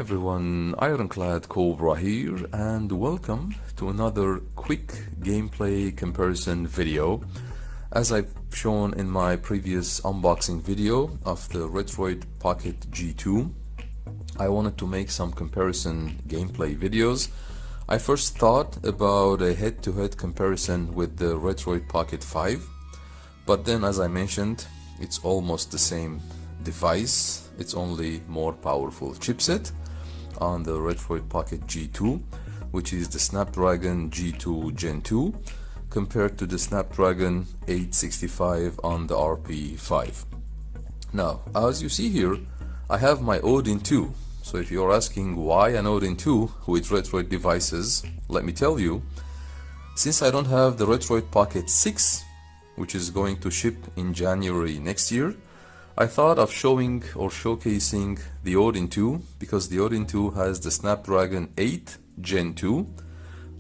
everyone, Ironclad Cobra here, and welcome to another quick gameplay comparison video. As I've shown in my previous unboxing video of the Retroid Pocket G2, I wanted to make some comparison gameplay videos. I first thought about a head-to-head comparison with the Retroid Pocket 5, but then, as I mentioned, it's almost the same device. It's only more powerful chipset on the Retroid Pocket G2, which is the Snapdragon G2 Gen2, compared to the Snapdragon 865 on the RP5. Now, as you see here, I have my Odin 2. So if you're asking why an Odin 2 with Retroid devices, let me tell you, since I don't have the Retroid Pocket 6, which is going to ship in January next year, I thought of showing or showcasing the Odin 2 because the Odin 2 has the Snapdragon 8 Gen 2,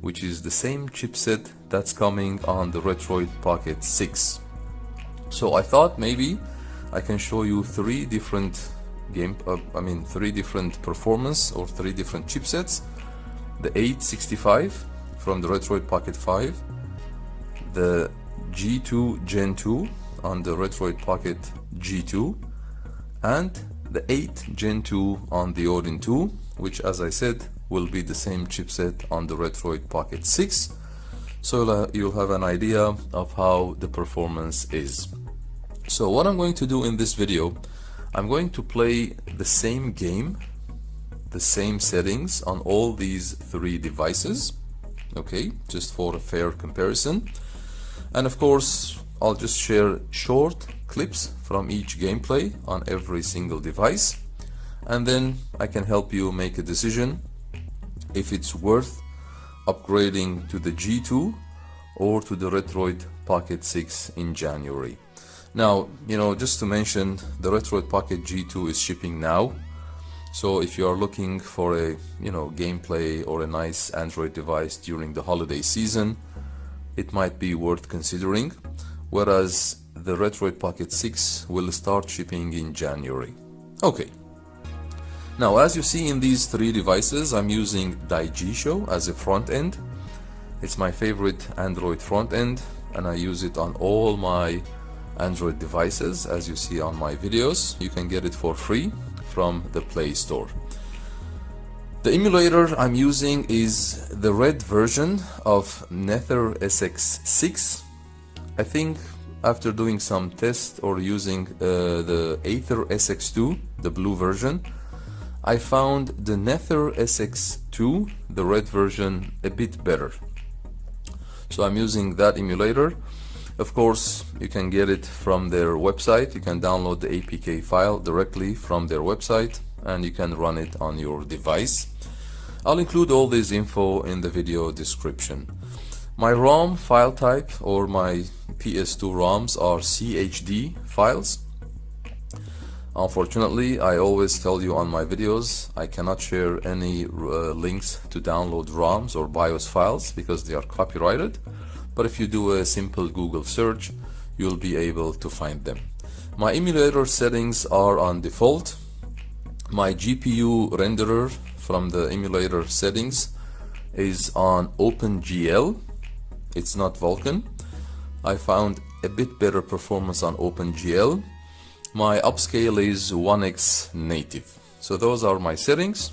which is the same chipset that's coming on the Retroid Pocket 6. So I thought maybe I can show you three different performance or three different chipsets: the 865 from the Retroid Pocket 5, the G2 Gen 2 on the Retroid Pocket G2, and the 8 Gen 2 on the Odin 2, which, as I said, will be the same chipset on the Retroid Pocket 6. So you'll have an idea of how the performance is. So what I'm going to do in this video, I'm going to play the same game, the same settings on all these three devices, okay, just for a fair comparison. And of course, I'll just share short clips from each gameplay on every single device, and then I can help you make a decision if it's worth upgrading to the G2 or to the Retroid Pocket 6 in January. Now, just to mention, the Retroid Pocket G2 is shipping now, so if you are looking for a gameplay or a nice Android device during the holiday season, it might be worth considering, whereas the Retroid Pocket 6 will start shipping in January. Okay. Now, as you see in these three devices, I'm using Daijisho as a front end. It's my favorite Android front end, and I use it on all my Android devices. As you see on my videos, you can get it for free from the Play Store. The emulator I'm using is the red version of Nether SX6. I think after doing some tests or using the Aether SX2, the blue version, I found the Nether SX2, the red version, a bit better. So I'm using that emulator. Of course, you can get it from their website. You can download the APK file directly from their website and you can run it on your device. I'll include all this info in the video description. My ROM file type, or my PS2 ROMs, are CHD files. Unfortunately, I always tell you on my videos, I cannot share any links to download ROMs or BIOS files because they are copyrighted. But if you do a simple Google search, you'll be able to find them. My emulator settings are on default. My GPU renderer from the emulator settings is on OpenGL. It's not Vulkan. I found a bit better performance on OpenGL. My upscale is 1x native. So those are my settings,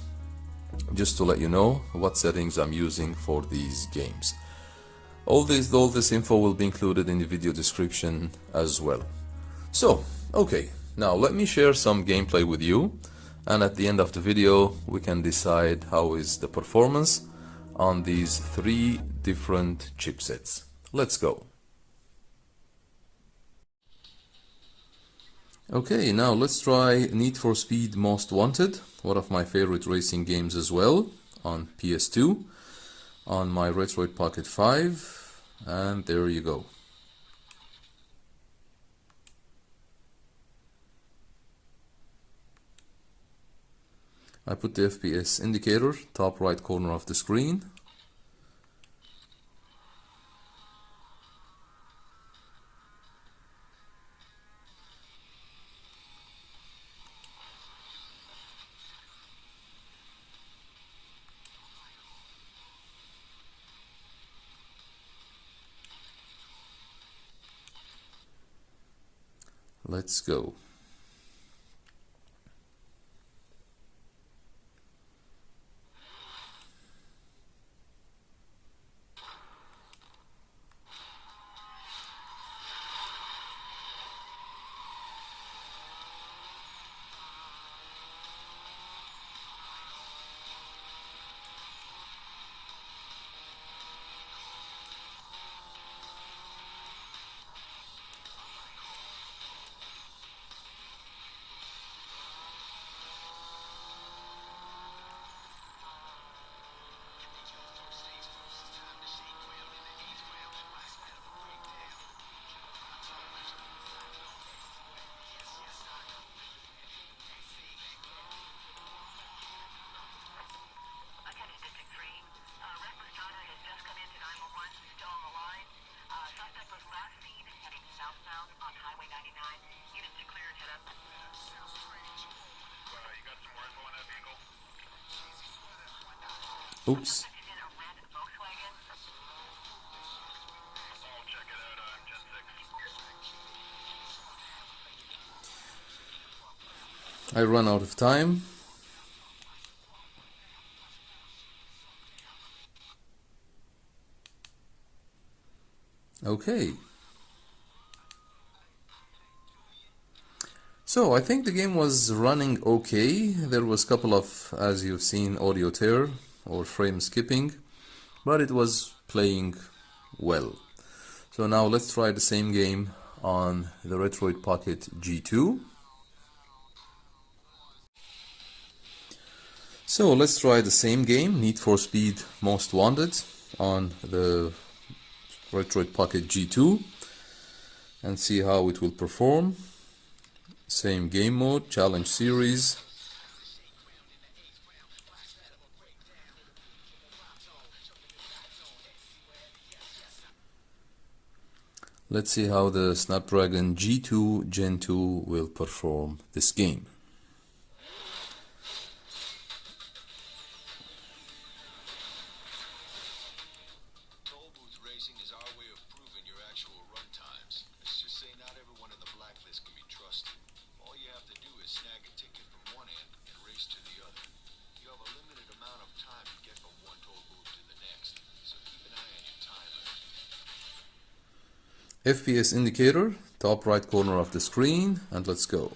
just to let you know what settings I'm using for these games. All this info will be included in the video description as well. So, okay, now let me share some gameplay with you, and at the end of the video we can decide how is the performance on these three different chipsets. Let's go. Okay, now let's try Need for Speed Most Wanted, one of my favorite racing games as well, on PS2, on my Retroid Pocket 5, and there you go. I put the FPS indicator, top right corner of the screen. Let's go. Oops. I run out of time. Okay. So I think the game was running okay. There was a couple of, as you've seen, audio tear or frame skipping, but it was playing well. So now let's try the same game on the Retroid Pocket G2. So let's try the same game, Need for Speed Most Wanted, on the Retroid Pocket G2 and see how it will perform. Same game mode, challenge series. Let's see how the Snapdragon G2 Gen2 will perform this game. FPS indicator, top right corner of the screen, and let's go.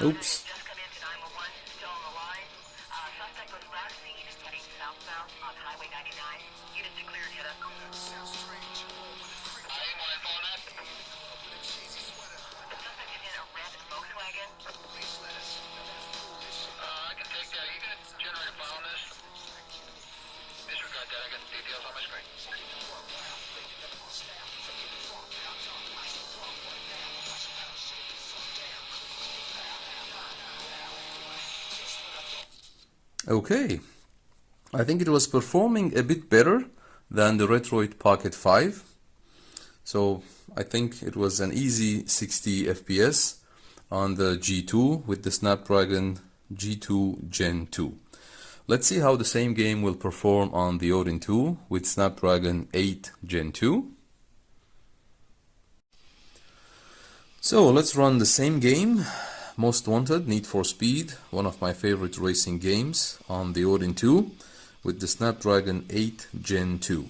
Oops. Okay, I think it was performing a bit better than the Retroid Pocket 5. So I think it was an easy 60 FPS on the G2 with the Snapdragon G2 Gen 2. Let's see how the same game will perform on the Odin 2 with Snapdragon 8 Gen 2. So let's run the same game, Most Wanted, Need for Speed, one of my favorite racing games, on the Odin 2 with the Snapdragon 8 Gen 2.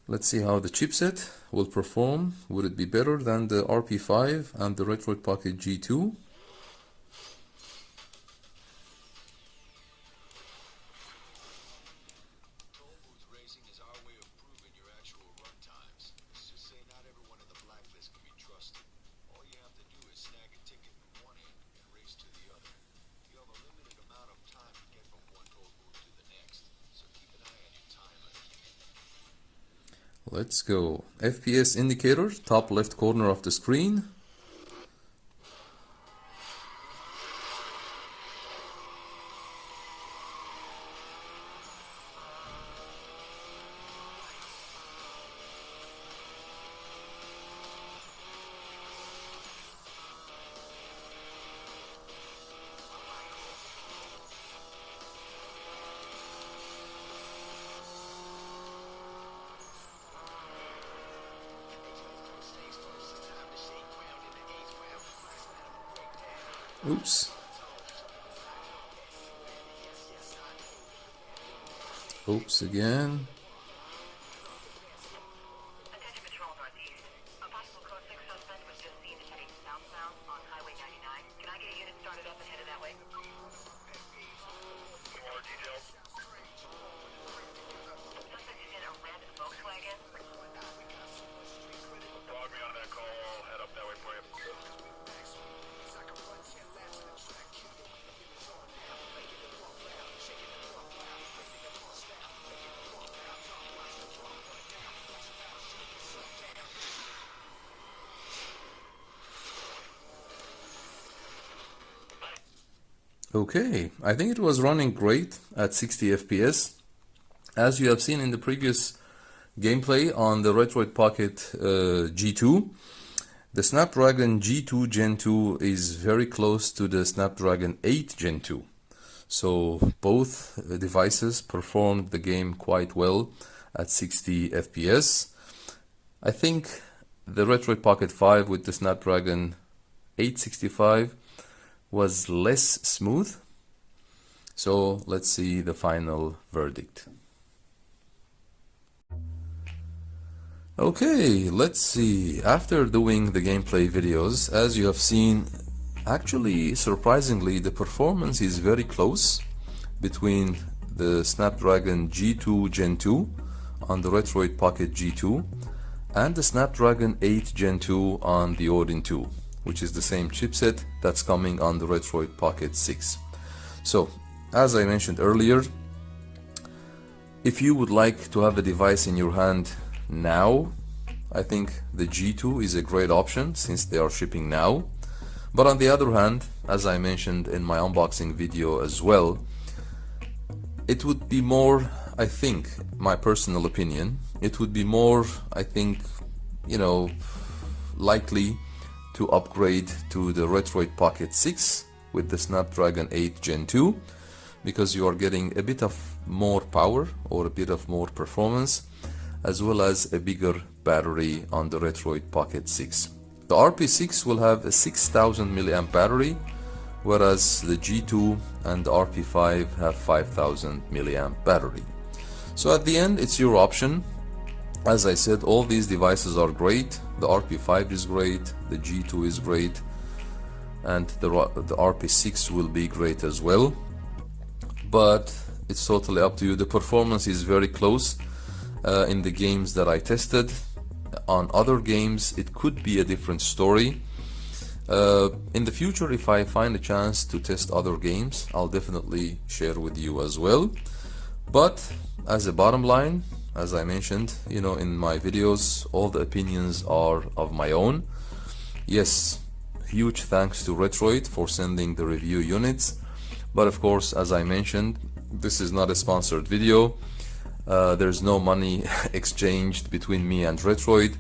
Let's see how the chipset will perform. Would it be better than the RP5 and the Retroid Pocket G2? Let's go. FPS indicator, top left corner of the screen. Oops. Oops again. Attention Patrol Northeast. A possible code 6 suspect was just seen heading southbound on Highway 99. Can I get a unit started up and headed that way? More details. Suspect is in a red Volkswagen. Log me on that call. I'll head up that way for you. Okay, I think it was running great at 60 FPS. As you have seen in the previous gameplay on the Retroid Pocket G2, the Snapdragon G2 Gen 2 is very close to the Snapdragon 8 Gen 2. So both devices performed the game quite well at 60 FPS. I think the Retroid Pocket 5 with the Snapdragon 865 was less smooth. So let's see the final verdict. Okay, let's see. After doing the gameplay videos, as you have seen, actually surprisingly the performance is very close between the Snapdragon G2 Gen 2 on the Retroid Pocket G2 and the Snapdragon 8 Gen 2 on the Odin 2, which is the same chipset that's coming on the Retroid Pocket 6. So, as I mentioned earlier, if you would like to have a device in your hand now, I think the G2 is a great option since they are shipping now. But on the other hand, as I mentioned in my unboxing video as well, it would be more, I think, my personal opinion, it would be more, I think, likely to upgrade to the Retroid Pocket 6 with the Snapdragon 8 Gen 2, because you are getting a bit of more power or a bit of more performance, as well as a bigger battery on the Retroid Pocket 6. The RP6 will have a 6000 mAh battery, whereas the G2 and the RP5 have 5000 mAh battery. So at the end, it's your option. As I said, all these devices are great. The RP5 is great, the G2 is great, and the RP6 will be great as well. But it's totally up to you. The performance is very close in the games that I tested. On other games, it could be a different story. In the future, if I find a chance to test other games, I'll definitely share with you as well. But as a bottom line, as I mentioned, in my videos, all the opinions are of my own. Yes, huge thanks to Retroid for sending the review units. But of course, as I mentioned, this is not a sponsored video. There's no money exchanged between me and Retroid,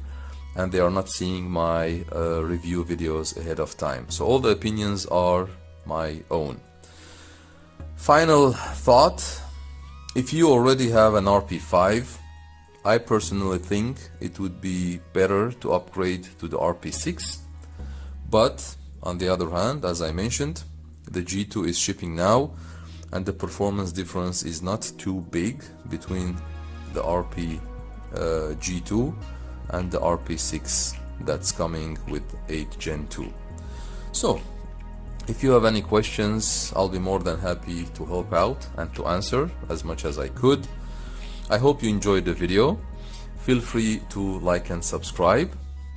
and they are not seeing my review videos ahead of time. So all the opinions are my own. Final thought, if you already have an RP5, I personally think it would be better to upgrade to the RP6. But on the other hand, as I mentioned, the G2 is shipping now, and the performance difference is not too big between the RP G2 and the RP6 that's coming with 8 Gen 2. So if you have any questions, I'll be more than happy to help out and to answer as much as I could. I hope you enjoyed the video. Feel free to like and subscribe,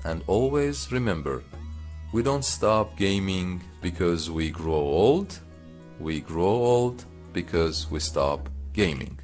and always remember, we don't stop gaming because we grow old. We grow old because we stop gaming.